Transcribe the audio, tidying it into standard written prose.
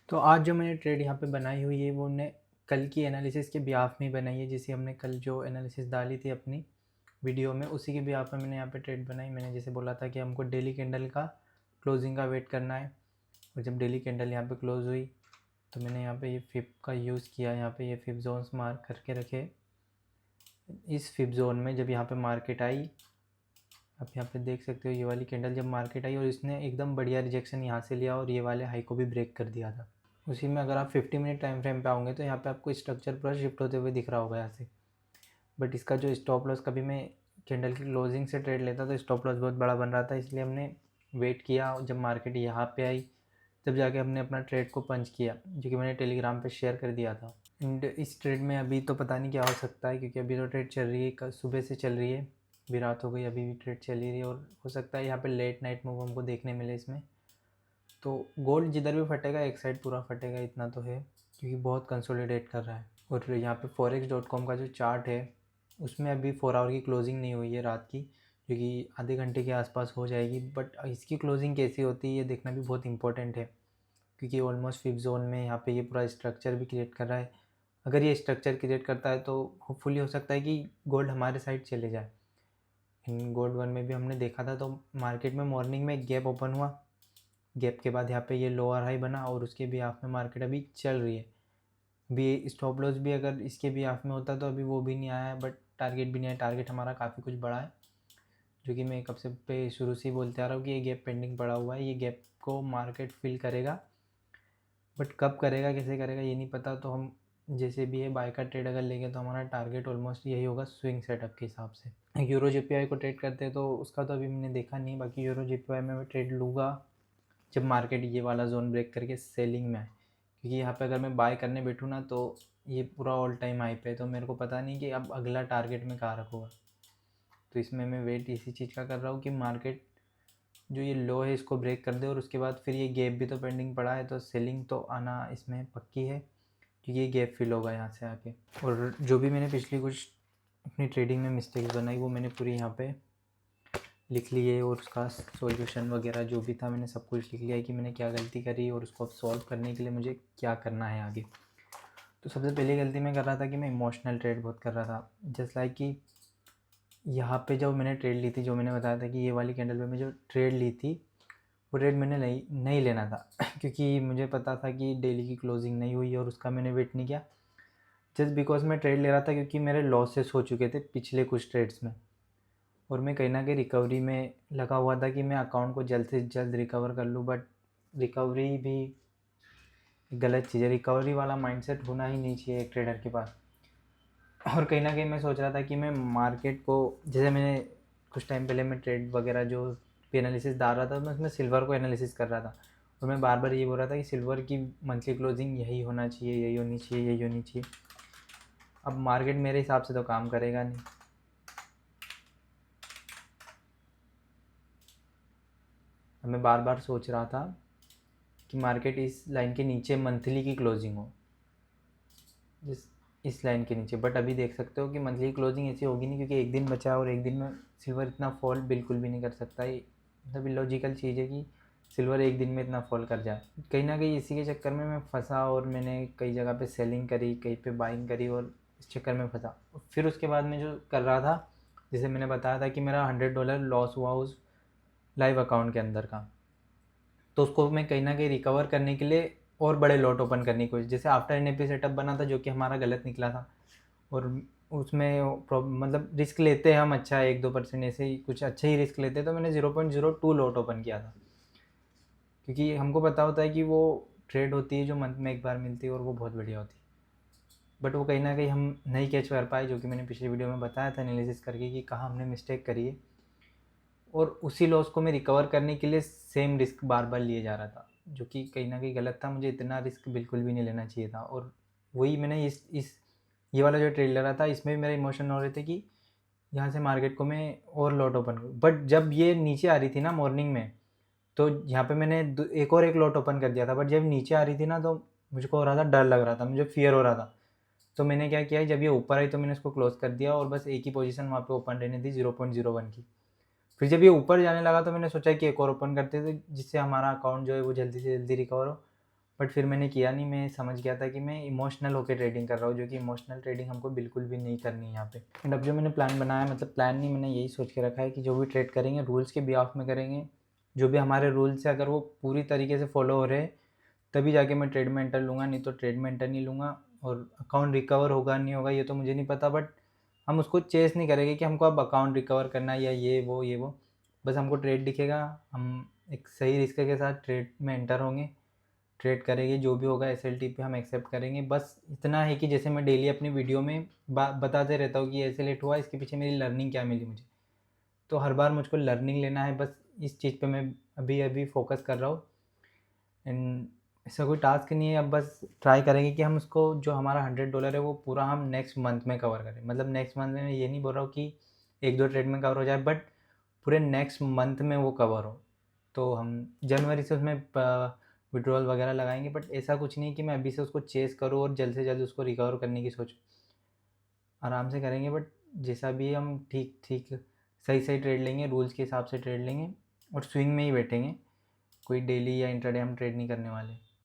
तो आज जो मैंने ट्रेड यहाँ पे बनाई हुई है वो ने कल की एनालिसिस के बिहाफ में ही बनाई है, जिसे हमने कल जो एनालिसिस डाली थी अपनी वीडियो में उसी के बिहाफ में मैंने यहाँ पे ट्रेड बनाई। मैंने जैसे बोला था कि हमको डेली कैंडल का क्लोजिंग का वेट करना है, और जब डेली कैंडल यहाँ पे क्लोज हुई तो मैंने यहाँ पे ये फिप का यूज़ किया। यहाँ पे ये फिप जोन्स मार्क करके रखे। इस फिप जोन में जब यहाँ पे मार्केट आई, आप यहाँ पे देख सकते हो ये वाली कैंडल जब मार्केट आई और इसने एकदम बढ़िया रिजेक्शन यहाँ से लिया और ये वाले हाई को भी ब्रेक कर दिया था। उसी में अगर आप 50 मिनट टाइम फ्रेम पे आओगे तो यहाँ पे आपको स्ट्रक्चर पूरा शिफ्ट होते हुए दिख रहा होगा यहाँ से। बट इसका जो स्टॉप लॉस, कभी मैं कैंडल की क्लोजिंग से ट्रेड लेता तो स्टॉप लॉस बहुत बड़ा बन रहा था, इसलिए हमने वेट किया जब मार्केट यहाँ पे आई, तब जाके हमने अपना ट्रेड को पंच किया, जो कि मैंने टेलीग्राम पे शेयर कर दिया था। एंड इस ट्रेड में अभी तो पता नहीं क्या हो सकता है, क्योंकि अभी तो ट्रेड चल रही है, कल सुबह से चल रही है, अभी रात हो गई, अभी भी ट्रेड चल ही रही है, और हो सकता है यहाँ पे लेट नाइट मूव हमको देखने मिले इसमें। तो गोल्ड जिधर भी फटेगा एक साइड पूरा फटेगा, इतना तो है, क्योंकि बहुत कंसोलिडेट कर रहा है। और यहाँ पे forex.com का जो चार्ट है उसमें अभी 4 आवर की क्लोजिंग नहीं हुई है रात की, जो कि आधे घंटे के आसपास हो जाएगी। बट इसकी क्लोजिंग कैसी होती है ये देखना भी बहुत इंपॉर्टेंट है, क्योंकि ऑलमोस्ट फिफ्थ जोन में यहाँ पे ये पूरा स्ट्रक्चर भी क्रिएट कर रहा है। अगर ये स्ट्रक्चर क्रिएट करता है तो होपफुली हो सकता है कि गोल्ड हमारे साइड चले जाए। इन गोल्ड वन में भी हमने देखा था, तो मार्केट में मॉर्निंग में गैप ओपन हुआ, गैप के बाद यहाँ पे ये लोअर हाई बना और उसके भी हाफ में मार्केट अभी चल रही है। भी स्टॉप लॉस भी अगर इसके भी हाफ में होता तो अभी वो भी नहीं आया है, बट टारगेट भी नहीं आया। टारगेट हमारा काफ़ी कुछ बड़ा है, जो कि मैं कब से पे शुरू से ही बोलते आ रहा हूँ कि ये गैप पेंडिंग पड़ा हुआ है, ये गैप को मार्केट फिल करेगा, बट कब करेगा कैसे करेगा ये नहीं पता। तो हम जैसे भी है बाय का ट्रेड अगर लेंगे तो हमारा टारगेट ऑलमोस्ट यही होगा स्विंग सेटअप के हिसाब से। यूरो जेपीआई को ट्रेड करते हैं तो उसका तो अभी मैंने देखा नहीं, बाकी यूरो जेपीआई में मैं ट्रेड लूँगा जब मार्केट ये वाला जोन ब्रेक करके सेलिंग में आए, क्योंकि यहाँ पे अगर मैं बाय करने बैठूँ ना तो ये पूरा ऑल टाइम हाई पे है, तो मेरे को पता नहीं कि अब अगला टारगेट मैं कहाँ रखूँगा। तो इसमें मैं वेट इसी चीज़ का कर रहा हूँ कि मार्केट जो ये लो है इसको ब्रेक कर दे, और उसके बाद फिर ये गैप भी तो पेंडिंग पड़ा है, तो सेलिंग तो आना इसमें पक्की है, क्योंकि ये गैप फिल होगा यहाँ से आके। और जो भी मैंने पिछली कुछ अपनी ट्रेडिंग में मिस्टेक्स बनाई वो मैंने पूरी यहाँ पे लिख ली है, और उसका सॉल्यूशन वगैरह जो भी था मैंने सब कुछ लिख लिया है कि मैंने क्या गलती करी और उसको अब सॉल्व करने के लिए मुझे क्या करना है आगे। तो सबसे पहली गलती मैं कर रहा था कि मैं इमोशनल ट्रेड बहुत कर रहा था। जस्ट लाइक कि यहाँ पे जब मैंने ट्रेड ली थी, जो मैंने बताया था कि ये वाली कैंडल पे मैं जो ट्रेड ली थी वो ट्रेड मैंने नहीं लेना था क्योंकि मुझे पता था कि डेली की क्लोजिंग नहीं हुई और उसका मैंने वेट नहीं किया। जस्ट बिकॉज मैं ट्रेड ले रहा था क्योंकि मेरे लॉसेस हो चुके थे पिछले कुछ ट्रेड्स में, और मैं कहीं ना कहीं रिकवरी में लगा हुआ था कि मैं अकाउंट को जल्द से जल्द रिकवर कर लूँ। बट रिकवरी भी गलत चीज़ है, रिकवरी वाला माइंडसेट होना ही नहीं चाहिए एक ट्रेडर के पास। और कहीं ना कहीं मैं सोच रहा था कि मैं मार्केट को, जैसे मैंने कुछ टाइम पहले मैं ट्रेड वगैरह जो भी एनालिसिस डाल रहा था मैं उसमें सिल्वर को एनालिसिस कर रहा था, और मैं बार बार ये बोल रहा था कि सिल्वर की मंथली क्लोजिंग यही होना चाहिए, यही होनी चाहिए, यही होनी चाहिए। अब मार्केट मेरे हिसाब से तो काम करेगा नहीं। अब मैं बार बार सोच रहा था कि मार्केट इस लाइन के नीचे मंथली की क्लोजिंग हो, इस लाइन के नीचे। बट अभी देख सकते हो कि मंथली क्लोजिंग ऐसी होगी नहीं, क्योंकि एक दिन बचा है और एक दिन में सिल्वर इतना फॉल बिल्कुल भी नहीं कर सकता। ये मतलब इलॉजिकल चीज़ है कि सिल्वर एक दिन में इतना फॉल कर जाए। कहीं ना कहीं इसी के चक्कर में मैं फंसा, और मैंने कई जगह पे सेलिंग करी, कहीं पे बाइंग करी, और इस चक्कर में फंसा। फिर उसके बाद मैं जो कर रहा था, जैसे मैंने बताया था कि मेरा $100 लॉस हुआ उस लाइव अकाउंट के अंदर का, तो उसको मैं कहीं ना कहीं रिकवर करने के लिए और बड़े लॉट ओपन करने की कोशिश, जैसे आफ्टर एन सेटअप बना था जो कि हमारा गलत निकला था, और उसमें मतलब रिस्क लेते हैं हम, अच्छा 1-2% ऐसे ही कुछ अच्छे ही रिस्क लेते हैं, तो मैंने 0.02 लॉट ओपन किया था, क्योंकि हमको पता होता है कि वो ट्रेड होती है जो मंथ में एक बार मिलती है और वो बहुत बढ़िया होती है। बट वो कहीं ना कहीं हम नहीं कैच कर पाए, जो कि मैंने पिछली वीडियो में बताया था एनालिसिस करके कि कहाँ हमने मिस्टेक करी है, और उसी लॉस को मैं रिकवर करने के लिए सेम रिस्क बार बार लिए जा रहा था, जो कि कहीं ना कहीं गलत था। मुझे इतना रिस्क बिल्कुल भी नहीं लेना चाहिए था, और वही मैंने इस ये वाला जो ट्रेड ले रहा था इसमें भी मेरे इमोशन हो रहे थे कि यहाँ से मार्केट को मैं और लॉट ओपन करूँ। बट जब ये नीचे आ रही थी ना मॉर्निंग में, तो यहाँ पे मैंने एक लॉट ओपन कर दिया था। बट जब नीचे आ रही थी ना तो मुझको हो रहा था, डर लग रहा था, मुझे फियर हो रहा था। तो मैंने क्या किया, जब ये ऊपर आई तो मैंने इसको क्लोज कर दिया, और बस एक ही पोजीशन वहाँ पे ओपन रहने दी 0.01 की। फिर जब ये ऊपर जाने लगा तो मैंने सोचा कि एक और ओपन करते थे, जिससे हमारा अकाउंट जो है वो जल्दी से जल्दी रिकवर हो, बट फिर मैंने किया नहीं, मैं समझ गया था कि मैं इमोशनल होकर ट्रेडिंग कर रहा हूँ, जो कि इमोशनल ट्रेडिंग हमको बिल्कुल भी नहीं करनी है यहाँ पे। एंड अब जो मैंने प्लान बनाया, मतलब प्लान नहीं, मैंने यही सोच के रखा है कि जो भी ट्रेड करेंगे रूल्स के बिहाफ में करेंगे। जो भी हमारे रूल्स है अगर वो पूरी तरीके से फॉलो हो रहे हैं तभी जाके मैं ट्रेड में एंटर लूँगा, नहीं तो ट्रेड में एंटर नहीं लूँगा। और अकाउंट रिकवर होगा नहीं होगा ये तो मुझे नहीं पता, बट हम उसको चेस नहीं करेंगे कि हमको अब अकाउंट रिकवर करना है या ये वो। बस हमको ट्रेड दिखेगा, हम एक सही रिस्क के साथ ट्रेड में एंटर होंगे, ट्रेड करेंगे, जो भी होगा एसएलटी पे हम एक्सेप्ट करेंगे। बस इतना है कि जैसे मैं डेली अपनी वीडियो में बताते रहता हूँ कि ऐसे लेट हुआ, इसके पीछे मेरी लर्निंग क्या मिली मुझे, तो हर बार मुझको लर्निंग लेना है, बस इस चीज़ पे मैं अभी अभी फोकस कर रहा हूँ। एंड ऐसा कोई टास्क नहीं है, अब बस ट्राई करेंगे कि हम उसको, जो हमारा $100 है वो पूरा हम नेक्स्ट मंथ में कवर करें। मतलब नेक्स्ट मंथ में मैं ये नहीं बोल रहा हूँ कि एक दो ट्रेड में कवर हो जाए, बट पूरे नेक्स्ट मंथ में वो कवर हो। तो हम जनवरी से उसमें विड्रॉल वगैरह लगाएंगे, बट ऐसा कुछ नहीं कि मैं अभी से उसको चेस करूँ और जल्द से जल्द उसको रिकवर करने की सोचूँ। आराम से करेंगे, बट जैसा भी है हम ठीक ठीक सही सही ट्रेड लेंगे, रूल्स के हिसाब से ट्रेड लेंगे और स्विंग में ही बैठेंगे। कोई डेली या इंट्राडे हम ट्रेड नहीं करने वाले।